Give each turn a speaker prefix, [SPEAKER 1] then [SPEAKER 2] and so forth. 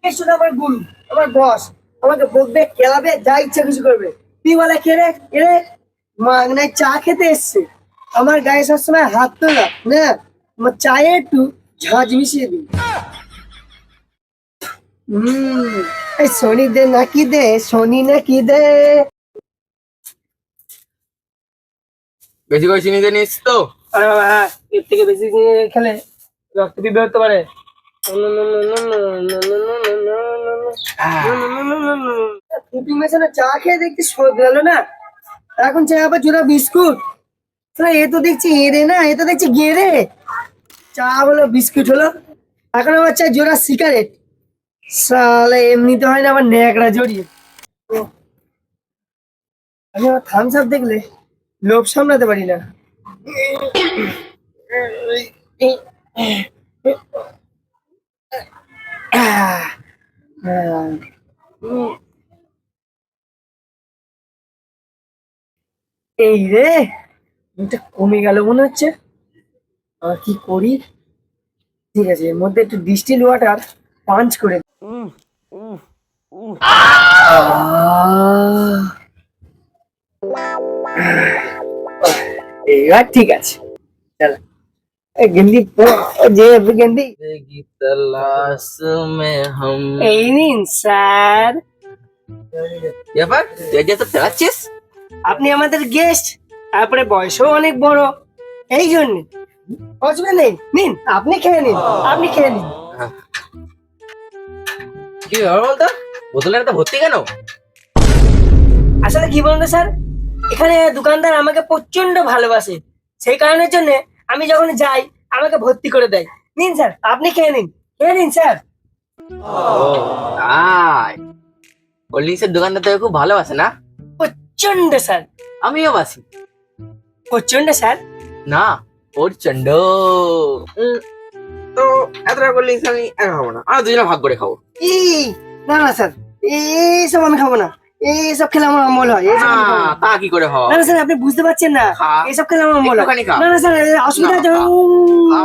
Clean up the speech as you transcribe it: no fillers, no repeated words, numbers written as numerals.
[SPEAKER 1] শুধু আমার গুরু, আমার বস আমাকে বকবে, খেলাবে, যা ইচ্ছা কিছু করবে। তুই বলে খেলে এরে মাগনায় চা খেতে এসছে, আমার গায়ে সবসময় হাত তোলা না, আমার চায়ে একটু ঝাঁঝ মিশিয়ে দিই। এই শনি দে নাকি দে, শনি নাকি দে।
[SPEAKER 2] বেশি করে চিনি দিয়ে নিস তো।
[SPEAKER 1] আরে বাবা, হ্যাঁ, এর থেকে বেশি খেলে রক্ত বিবে হতে পারে। ফুটি মেশানো চা খেয়ে দেখছি শোধ গেল না, এখন চাই আবার জোড়া বিস্কুট। এ তো দেখছি এরে না, এ তো দেখছি গেরে। চা হলো, বিস্কুট হলো, এখন আবার চাই জোড়া সিগারেট। সালে এমনিতে হয় না, আবার ন্যাকড়া জড়িয়ে। আমি আবার থামস আপ দেখলে লোভ সামলাতে পারি না। এই রে, এটা কমে গেল মনে হচ্ছে। আর কি করি? ঠিক আছে, এর মধ্যে একটু ডিস্টিল ওয়াটার পাঞ্চ করে দিই। এইবার ঠিক আছে, চল। গেন্দি যে গেন্দি,
[SPEAKER 2] की तलाश में हम।
[SPEAKER 1] এই নিন স্যার।
[SPEAKER 2] ব্যাপার, তুই যে তো চালাচ্ছিস?
[SPEAKER 1] আপনি আমাদের গেস্ট, তারপরে বয়সও অনেক বড়, এই জন্য অসুবিধা নেই। নিন, আপনি খেয়ে নিন, আপনি খেয়ে নিন।
[SPEAKER 2] কি ব্যাপার বলতো, বোতলের এত ভর্তি কেন?
[SPEAKER 1] আসলে কি বলুন তো স্যার, এখানে দোকানদার আমাকে প্রচন্ড ভালোবাসে, সেই কারণের জন্য আমি যখন যাই আমাকে ভর্তি করে দেয়। নিন স্যার, আপনি খেয়ে নিন, খেয়ে নিন স্যার।
[SPEAKER 2] ও তাই, কোল্ড ড্রিঙ্কসের দোকানদার তোকে খুব ভালোবাসে না?
[SPEAKER 1] প্রচন্ড স্যার,
[SPEAKER 2] আমিও বাসি।
[SPEAKER 1] প্রচন্ড স্যার।
[SPEAKER 2] না, প্রচন্ড। তো এতটা কোল্ড ড্রিঙ্কস আমি একা খাবো না, আমরা দুজনে ভাগ করে খাবো।
[SPEAKER 1] ই না না স্যার, এইসব আমি খাবো না, এইসব খেলে আমার অম্বল হয়, এইসব আমি খাবো না।
[SPEAKER 2] তা কি করে হয়?
[SPEAKER 1] না না স্যার, আপনি বুঝতে পারছেন না,
[SPEAKER 2] খা।
[SPEAKER 1] এইসব খেলে আমার অম্বল হয়।
[SPEAKER 2] একটুখানি খা।
[SPEAKER 1] না না স্যার, অসুবিধা
[SPEAKER 2] না,
[SPEAKER 1] আছে।
[SPEAKER 2] খা।